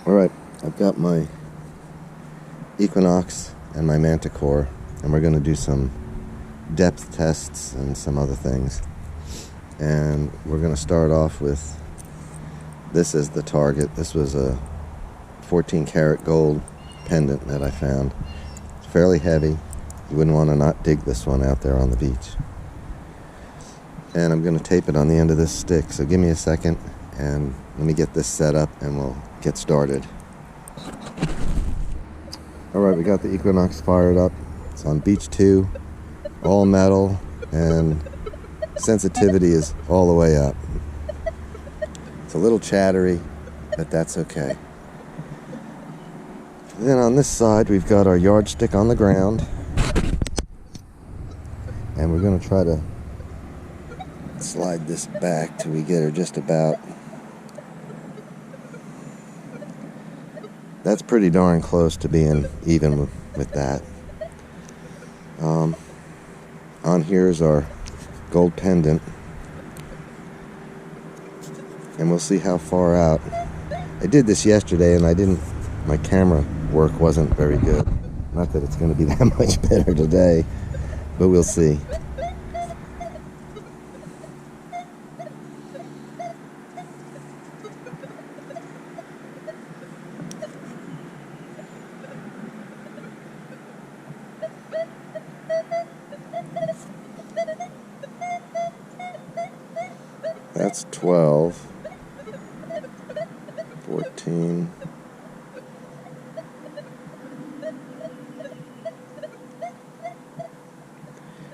Alright, I've got my Equinox and my Manticore, and we're going to do some depth tests and some other things. And we're going to start off with this as the target. This was a 14 karat gold pendant that I found. It's fairly heavy. You wouldn't want to not dig this one out there on the beach. And I'm going to tape it on the end of this stick, so give me a second and let me get this set up and we'll get started. Alright, we got the Equinox fired up. It's on beach 2, all metal, and sensitivity is all the way up. It's a little chattery, but that's okay. Then on this side we've got our yardstick on the ground, and we're going to try to slide this back till we get her just about. That's pretty darn close to being even with that. On here's our gold pendant, and we'll see how far out. I did this yesterday and my camera work wasn't very good. Not that it's going to be that much better today, but we'll see. That's 12, 14,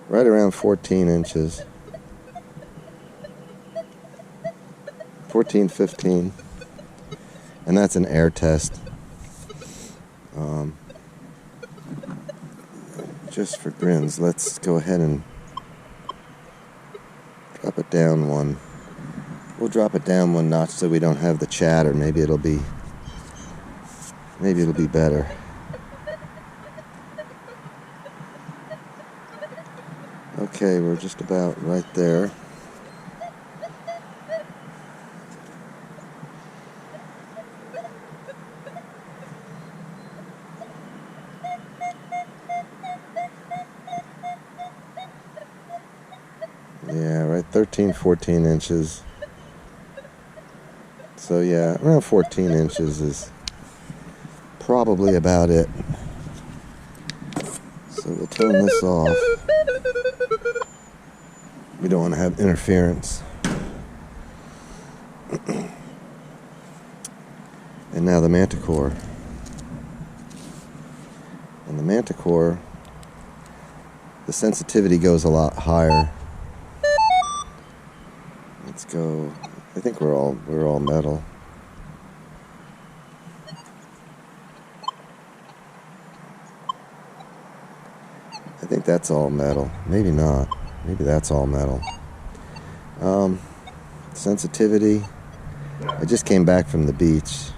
right around 14 inches, 14, 15, and that's an air test. Just for grins, let's go ahead and drop it down one. We'll drop it down one notch so we don't have the chatter. Maybe it'll be better. Okay, we're just about right there. Yeah, right, 13, 14 inches. So yeah, around 14 inches is probably about it. So we'll turn this off. We don't want to have interference. And now the Manticore. And the Manticore, the sensitivity goes a lot higher. Let's go. I think we're all metal. I think that's all metal. Maybe not. Maybe that's all metal. Sensitivity. I just came back from the beach.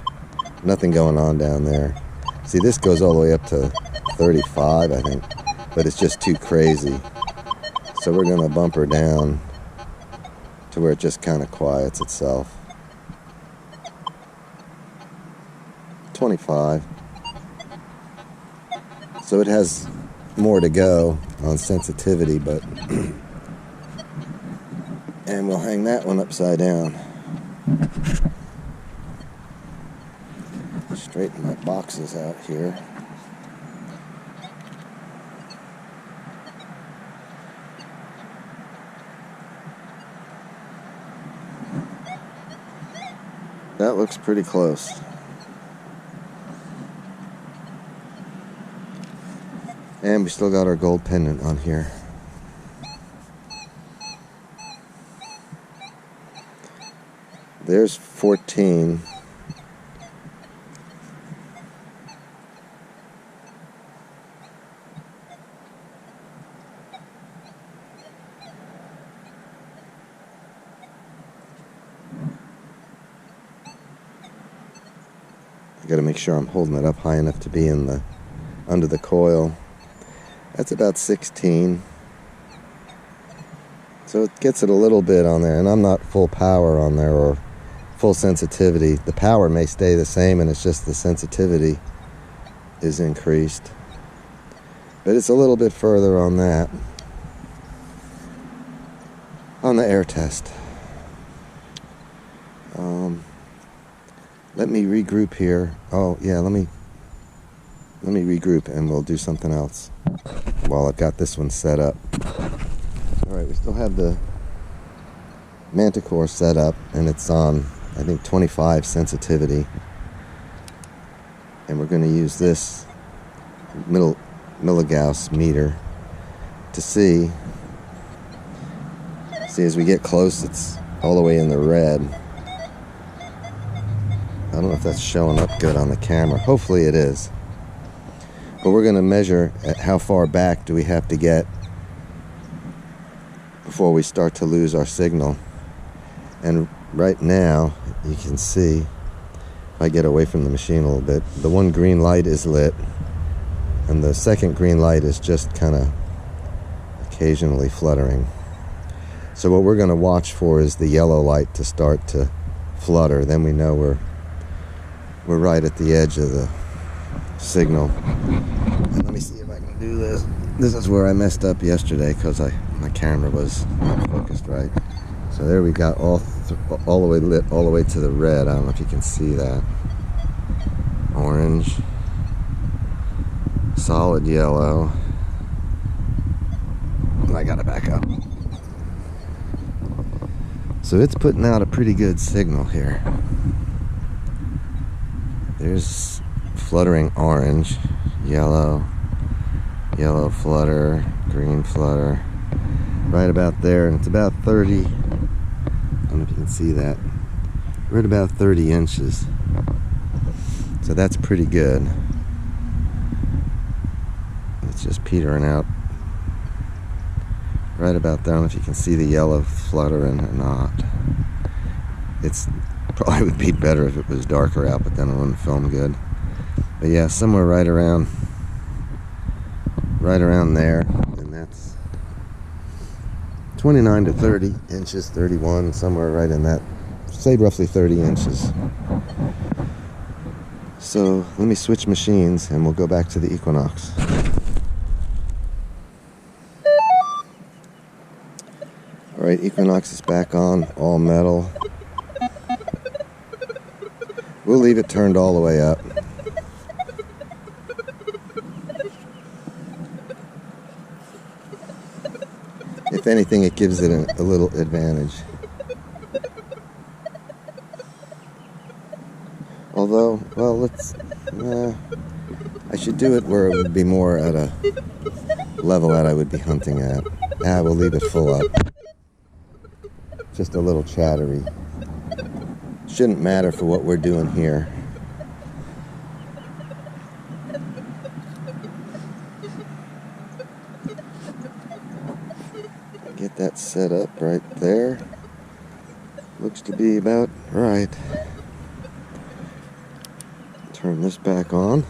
Nothing going on down there. See, this goes all the way up to 35, I think. But it's just too crazy. So we're going to bump her down to where it just kind of quiets itself. 25. So it has more to go on sensitivity, but and we'll hang that one upside down. Straighten my boxes out here. That looks pretty close. And we still got our gold pendant on here. There's 14. I gotta make sure I'm holding it up high enough to be in under the coil. That's about 16. So it gets it a little bit on there, and I'm not full power on there, or full sensitivity. The power may stay the same, and it's just the sensitivity is increased. But it's a little bit further on that, on the air test. Let me regroup here. Oh yeah, let me regroup and we'll do something else while I've got this one set up. Alright, we still have the Manticore set up, and it's on, I think, 25 sensitivity. And we're going to use this milligauss meter to see as we get close, it's all the way in the red. I don't know if that's showing up good on the camera. Hopefully it is. But we're going to measure at how far back do we have to get before we start to lose our signal. And right now, you can see, if I get away from the machine a little bit, the one green light is lit, and the second green light is just kind of occasionally fluttering. So what we're going to watch for is the yellow light to start to flutter. Then we know we're right at the edge of the signal. And let me see if I can do this. This is where I messed up yesterday because my camera was not focused right. So there we got all the way lit, all the way to the red. I don't know if you can see that. Orange, solid yellow. I gotta back up. So it's putting out a pretty good signal here. There's fluttering orange, yellow flutter, green flutter, right about there, and it's about 30, I don't know if you can see that, we're at about 30 inches, so that's pretty good. It's just petering out right about there. I don't know if you can see the yellow fluttering or not. It's probably would be better if it was darker out, but then it wouldn't film good. But yeah, somewhere right around there, and that's 29 to 30 inches, 31, somewhere right in that, say roughly 30 inches. So let me switch machines and we'll go back to the Equinox. Alright, Equinox is back on, all metal. We'll leave it turned all the way up. If anything, it gives it a little advantage. Although, well, I should do it where it would be more at a level that I would be hunting at. We'll leave it full up. Just a little chattery. Shouldn't matter for what we're doing here. Get that set up right there. Looks to be about right. Turn this back on.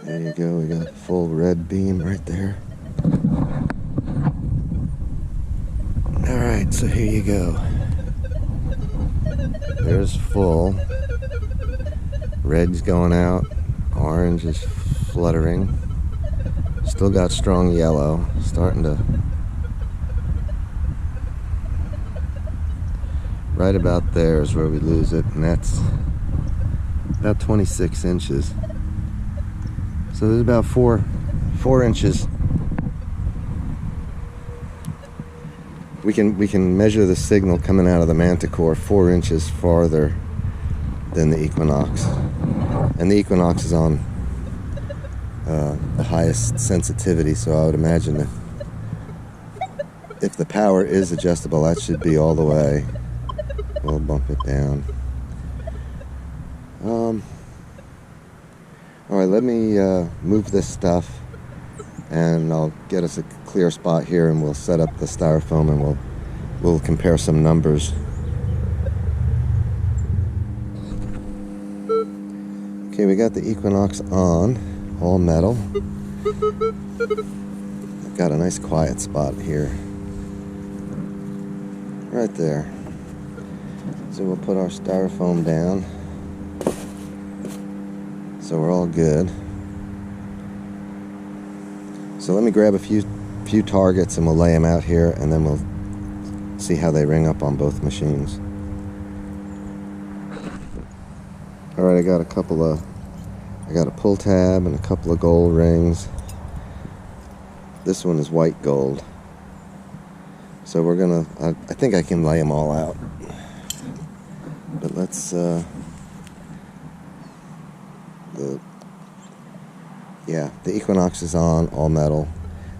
There you go, we got a full red beam right there. Alright, so here you go. There's full. Red's going out. Orange is fluttering. Still got strong yellow. Starting to... Right about there is where we lose it, and that's about 26 inches. So there's about four inches. We can measure the signal coming out of the Manticore 4 inches farther than the Equinox, and the Equinox is on the highest sensitivity. So I would imagine if the power is adjustable, that should be all the way. We'll bump it down. All right, let me move this stuff, and I'll get us a clear spot here, and we'll set up the styrofoam, and we'll compare some numbers. Okay, we got the Equinox on, all metal. I've got a nice quiet spot here, right there. So we'll put our styrofoam down. So we're all good. So let me grab a few targets and we'll lay them out here, and then we'll see how they ring up on both machines. Alright, I got a pull tab and a couple of gold rings. This one is white gold. So we're gonna, I think I can lay them all out. But let's, the Equinox is on, all metal.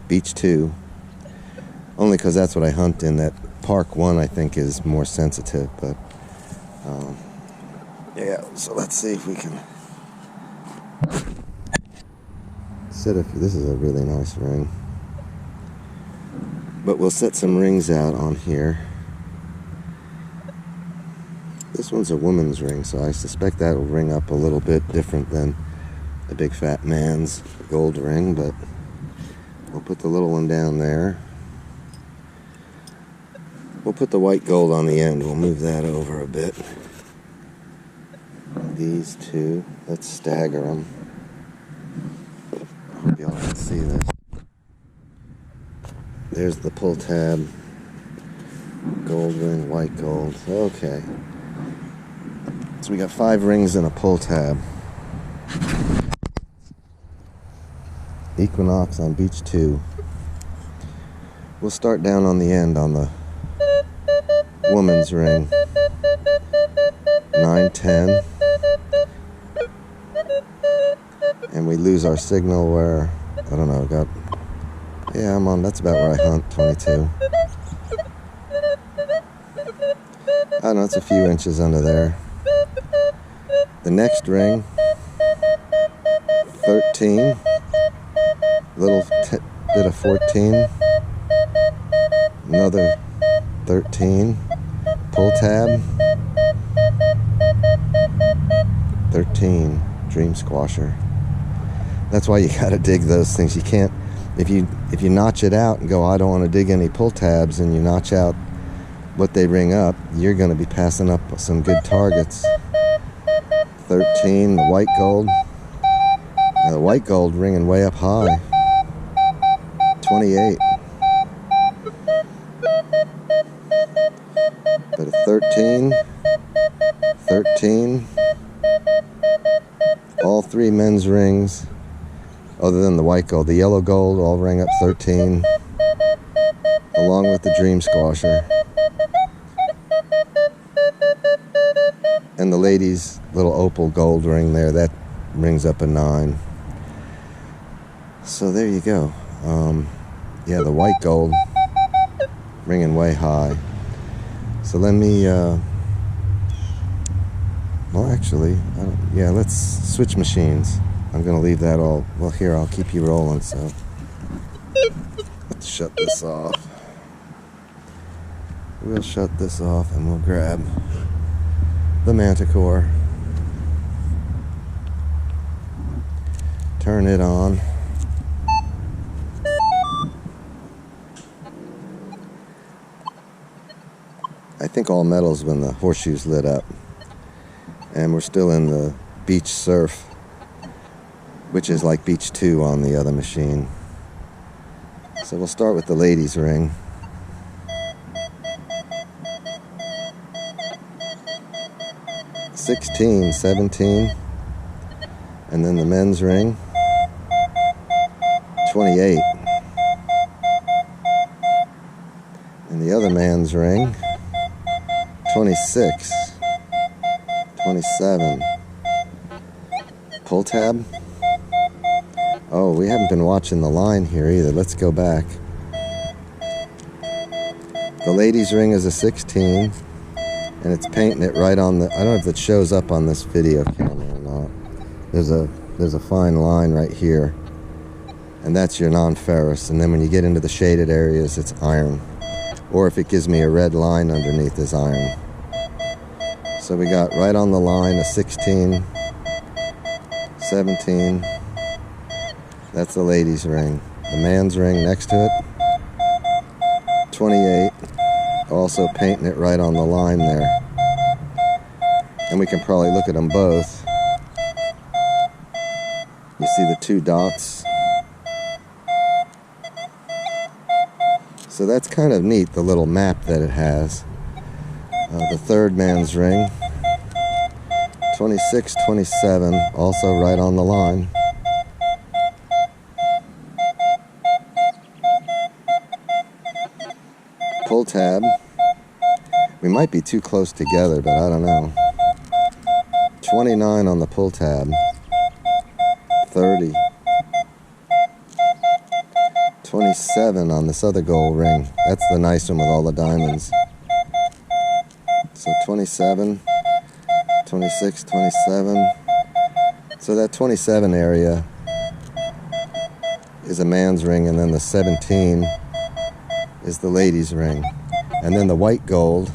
Beach 2. Only because that's what I hunt in. That Park 1 I think is more sensitive, but yeah, so let's see if we can set if this is a really nice ring. But we'll set some rings out on here. This one's a woman's ring, so I suspect that will ring up a little bit different than the big fat man's gold ring, but we'll put the little one down there. We'll put the white gold on the end. We'll move that over a bit. These two, let's stagger them. I hope y'all can see this. There's the pull tab. Gold ring, white gold. Okay. So we got 5 rings and a pull tab. Equinox on beach 2. We'll start down on the end on the woman's ring. 9, 10. And we lose our signal where, I don't know, I'm on, that's about where I hunt, 22. I don't know, it's a few inches under there. The next ring, 13. Little bit of 14. Another 13. Pull tab. 13. Dream squasher. That's why you gotta dig those things. You can't, if you notch it out and go, I don't want to dig any pull tabs, and you notch out what they ring up, you're gonna be passing up some good targets. 13, the white gold. Now the white gold ringing way up high. 28. But a 13, 13. All 3 men's rings, other than the white gold. The yellow gold all rang up 13, along with the dream squasher. And the lady's little opal gold ring there, that rings up a 9. So there you go. Yeah, the white gold ringing way high. So let me, well actually, let's switch machines. I'm going to leave that all, well here, I'll keep you rolling, so let's shut this off. We'll shut this off and we'll grab the Manticore. Turn it on. I think all metals when the horseshoe's lit up. And we're still in the beach surf, which is like beach 2 on the other machine. So we'll start with the ladies' ring. $16, 17, and then the men's ring, 28, and the other man's ring, 26, 27, pull tab. Oh, we haven't been watching the line here either. Let's go back. The ladies' ring is a 16. And it's painting it right on the, I don't know if it shows up on this video camera or not. There's a fine line right here. And that's your non-ferrous. And then when you get into the shaded areas, it's iron. Or if it gives me a red line underneath, is iron. So we got right on the line a 16, 17. That's the ladies' ring. The man's ring next to it, 28. Also painting it right on the line there. and we can probably look at them both. You see the two dots? So that's kind of neat, the little map that it has. The third man's ring, 26, 27, also right on the line. Pull tab. We might be too close together, but I don't know. 29 on the pull tab. 30. 27 on this other gold ring. That's the nice one with all the diamonds. So 27, 26, 27. So that 27 area is a man's ring, and then the 17 is the lady's ring. And then the white gold,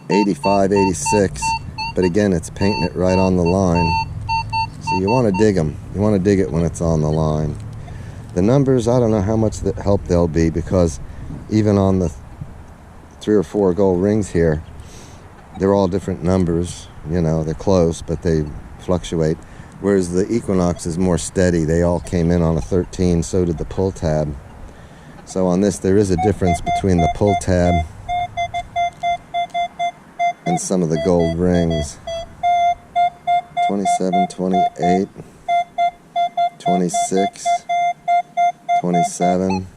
85, 86. But again, it's painting it right on the line. So you want to dig them. You want to dig it when it's on the line. The numbers, I don't know how much help they'll be, because even on the 3 or 4 gold rings here, they're all different numbers. You know, they're close, but they fluctuate. Whereas the Equinox is more steady. They all came in on a 13, so did the pull tab. So on this, there is a difference between the pull tab and some of the gold rings. 27, 28, 26, 27,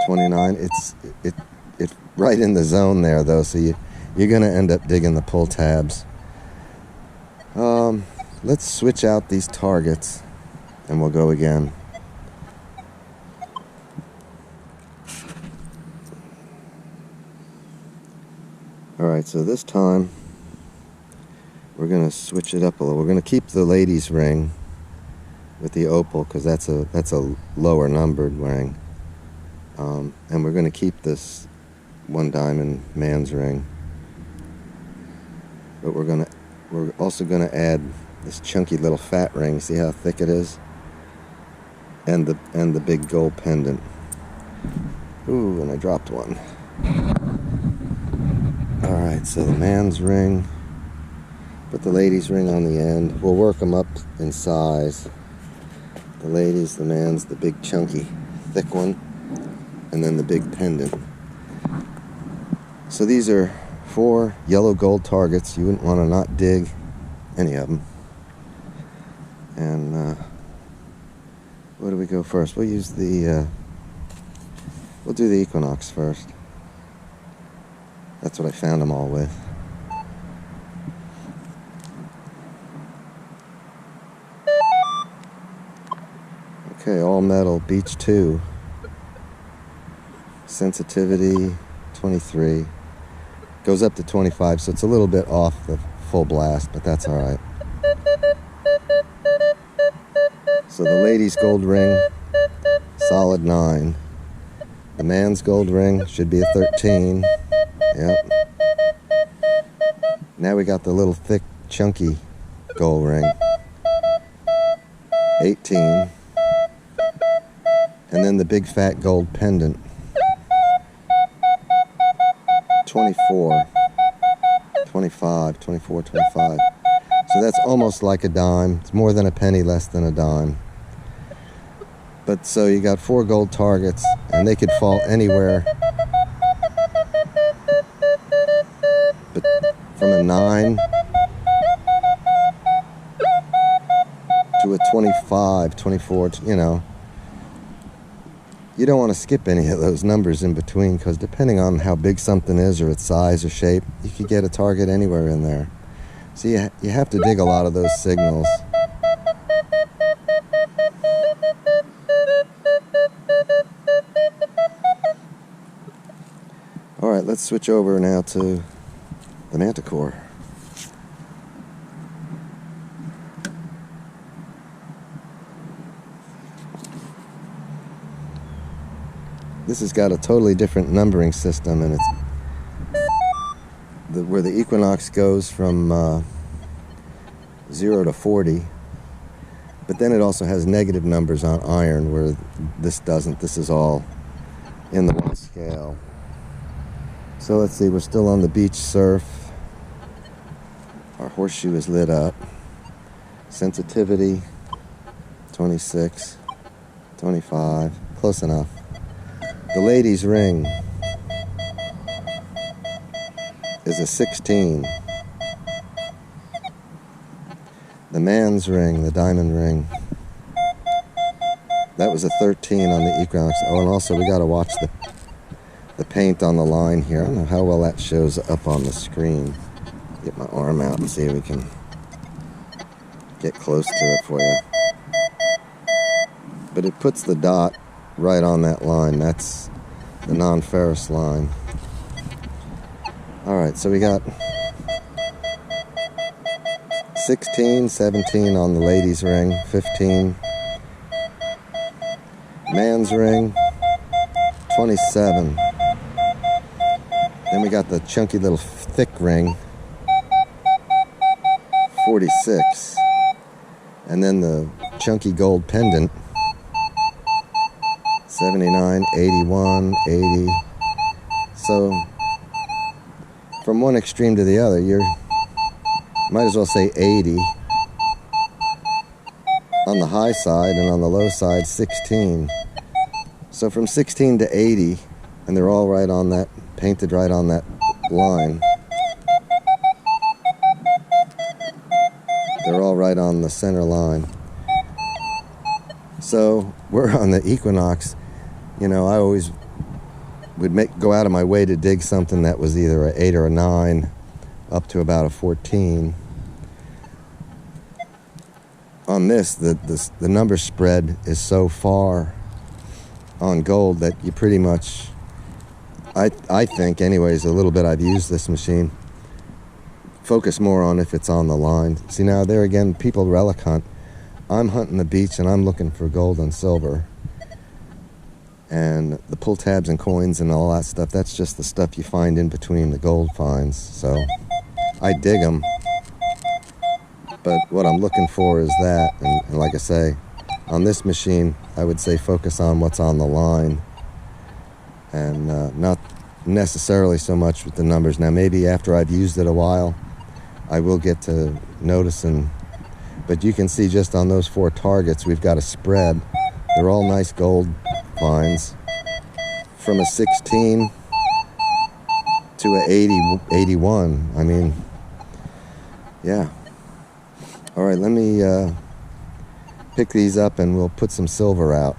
29. It's right in the zone there, though, so you're going to end up digging the pull tabs. Let's switch out these targets and we'll go again. Alright, so this time we're going to switch it up a little. We're going to keep the lady's ring with the opal, because that's a lower numbered ring. And we're going to keep this one diamond man's ring. But we're also going to add this chunky little fat ring. See how thick it is? And the big gold pendant. Ooh, and I dropped one. Alright, so the man's ring, put the lady's ring on the end. We'll work them up in size. The lady's, the man's, the big chunky thick one, and then the big pendant. So these are 4 yellow gold targets. You wouldn't want to not dig any of them. And where do we go first? We'll use the we'll do the Equinox first. That's what I found them all with. Okay, all metal, beach 2. Sensitivity 23. Goes up to 25, so it's a little bit off the full blast, but that's alright. So the lady's gold ring, solid 9. The man's gold ring should be a 13. Yep. Now we got the little thick, chunky gold ring. 18. And then the big fat gold pendant. 24. 25, 24, 25. So that's almost like a dime. It's more than a penny, less than a dime. But so you got 4 gold targets, and they could fall anywhere. But from a 9 to a 25, 24, you know. You don't want to skip any of those numbers in between, because depending on how big something is or its size or shape, you could get a target anywhere in there. So you have to dig a lot of those signals. Alright, let's switch over now to the Manticore. This has got a totally different numbering system, and it's where the Equinox goes from 0 to 40, but then it also has negative numbers on iron, where this doesn't. This is all in the one scale. So let's see, we're still on the beach surf. Our horseshoe is lit up. Sensitivity 26, 25, close enough. The ladies' ring is a 16. The man's ring, the diamond ring, that was a 13 on the Equinox. Oh, and also we got to watch the paint on the line here. I don't know how well that shows up on the screen. Get my arm out and see if we can get close to it for you. But it puts the dot right on that line. That's the non-ferrous line. Alright, so we got 16, 17 on the ladies' ring, 15. Man's ring, 27. Then we got the chunky little thick ring, 46. And then the chunky gold pendant, 79, 81, 80. So from one extreme to the other, you might as well say 80 on the high side, and on the low side 16. So from 16 to 80, and they're all right on that, painted right on that line. They're all right on the center line. So we're on the Equinox. You know, I always would go out of my way to dig something that was either an 8 or a 9 up to about a 14. On this, the number spread is so far on gold that you pretty much, I think anyways, a little bit I've used this machine, focus more on if it's on the line. See, now there again, people relic hunt. I'm hunting the beach and I'm looking for gold and silver. And the pull tabs and coins and all that stuff, that's just the stuff you find in between the gold finds. So I dig them. But what I'm looking for is that. And like I say, on this machine, I would say focus on what's on the line. And not necessarily so much with the numbers. Now maybe after I've used it a while, I will get to noticing. But you can see just on those 4 targets, we've got a spread. They're all nice gold finds. From a 16 to a 80, 81. I mean, yeah. All right, let me pick these up and we'll put some silver out.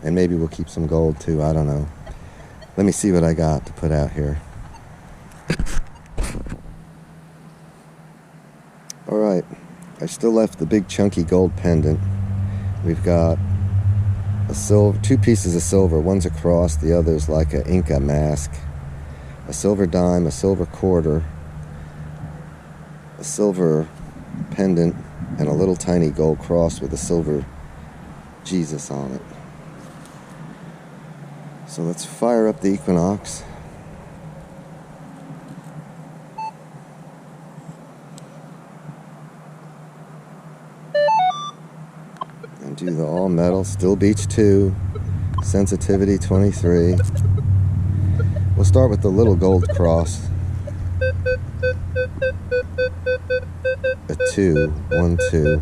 And maybe we'll keep some gold too, I don't know. Let me see what I got to put out here. All right, I still left the big chunky gold pendant. We've got a silver, 2 pieces of silver. One's a cross, the other's like an Inca mask. A silver dime, a silver quarter, a silver pendant, and a little tiny gold cross with a silver Jesus on it. So let's fire up the Equinox. And do the all metal, still beach 2, sensitivity 23. We'll start with the little gold cross. A 2, 1, 2.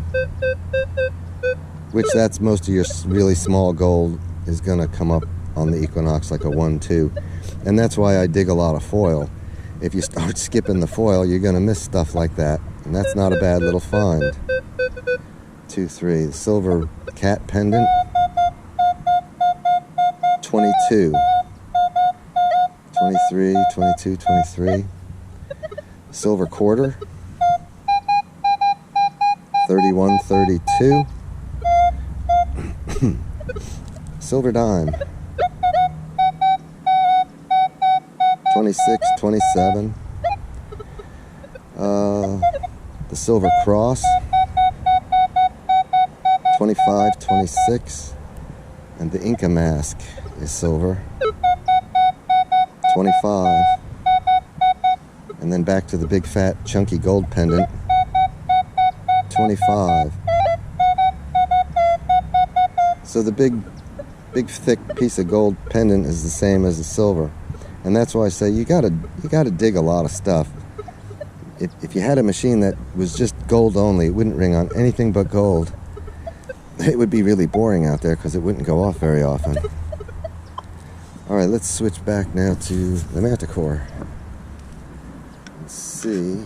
Which that's most of your really small gold is going to come up on the Equinox like a 1, 2. And that's why I dig a lot of foil. If you start skipping the foil, you're going to miss stuff like that. And that's not a bad little find. 2, 3. The silver cat pendant. 22. 23, 22, 23. Silver quarter. 31, 32. Silver dime. 26, 27. The silver cross. 25, 26. And the Inca mask is silver. 25. And then back to the big fat chunky gold pendant. 25. So the big thick piece of gold pendant is the same as the silver. And that's why I say you gotta dig a lot of stuff. If you had a machine that was just gold only, it wouldn't ring on anything but gold. It would be really boring out there because it wouldn't go off very often. Alright, let's switch back now to the Manticore. Let's see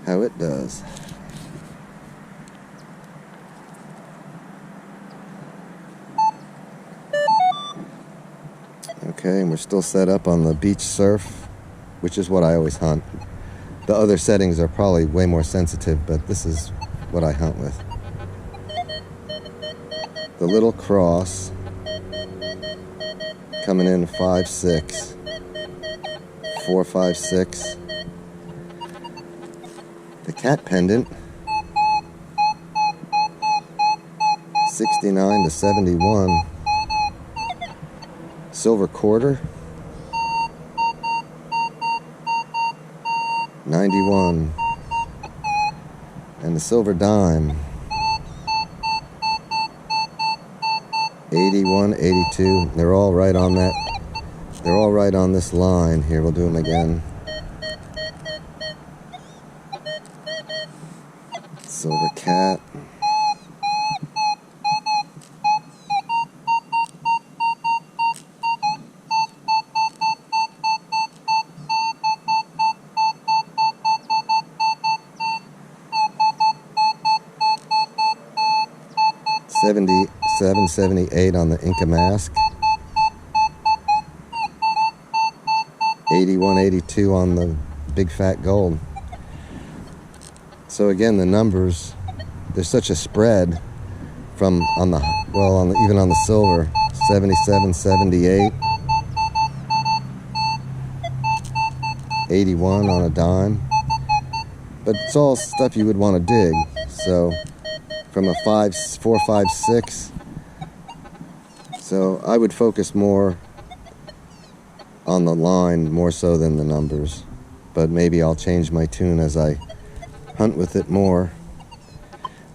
how it does. Okay, and we're still set up on the beach surf, which is what I always hunt. The other settings are probably way more sensitive, but this is what I hunt with. The little cross coming in 5/6, 4/5/6. The cat pendant 69 to 71. Silver quarter 91, and the silver dime 81, 82. They're all right on that. They're all right on this line here. We'll do them again. Silver cat. $77, $78 on the Inca mask. $81, $82 on the big fat gold. So again, the numbers, there's such a spread from even on the silver. 77, 78. 81 on a dime. But it's all stuff you would want to dig. So from a 4, 5, 6. So I would focus more on the line more so than the numbers. But maybe I'll change my tune as I hunt with it more.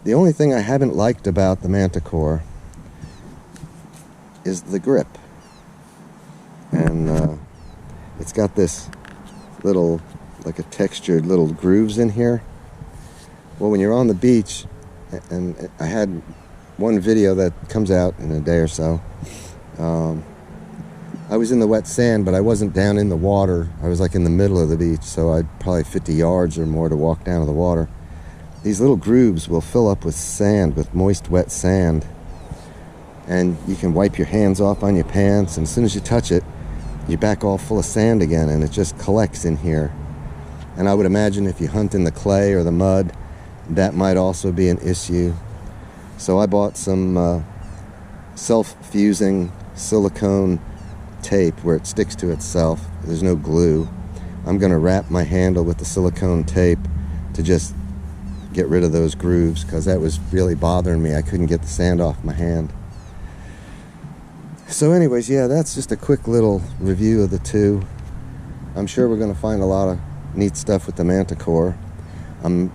The only thing I haven't liked about the Manticore is the grip. And it's got this little, like a textured little grooves in here. Well, when you're on the beach, and I had one video that comes out in a day or so. I was in the wet sand, but I wasn't down in the water. I was like in the middle of the beach, so I'd probably 50 yards or more to walk down to the water. These little grooves will fill up with sand, with moist, wet sand. And you can wipe your hands off on your pants, and as soon as you touch it, you're back all full of sand again, and it just collects in here. And I would imagine if you hunt in the clay or the mud, that might also be an issue. So I bought some self-fusing silicone tape where it sticks to itself. There's no glue. I'm going to wrap my handle with the silicone tape to just get rid of those grooves, because that was really bothering me. I couldn't get the sand off my hand. So anyways, yeah, that's just a quick little review of the two. I'm sure we're going to find a lot of neat stuff with the Manticore. I'm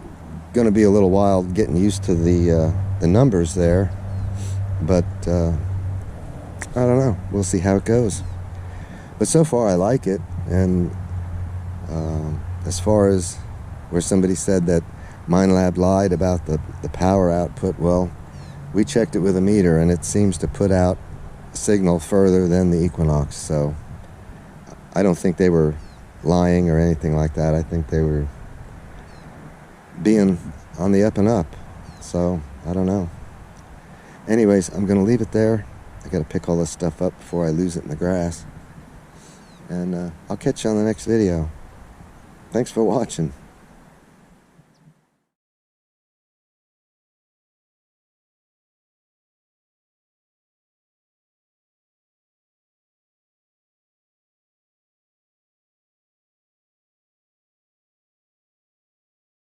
going to be a little while getting used to the numbers there, but I don't know. We'll see how it goes. But so far I like it. And as far as where somebody said that Minelab lied about the power output, well, we checked it with a meter and it seems to put out a signal further than the Equinox. So I don't think they were lying or anything like that. I think they were being on the up and up. So I don't know. Anyways, I'm gonna leave it there. I gotta pick all this stuff up before I lose it in the grass. And I'll catch you on the next video. Thanks for watching.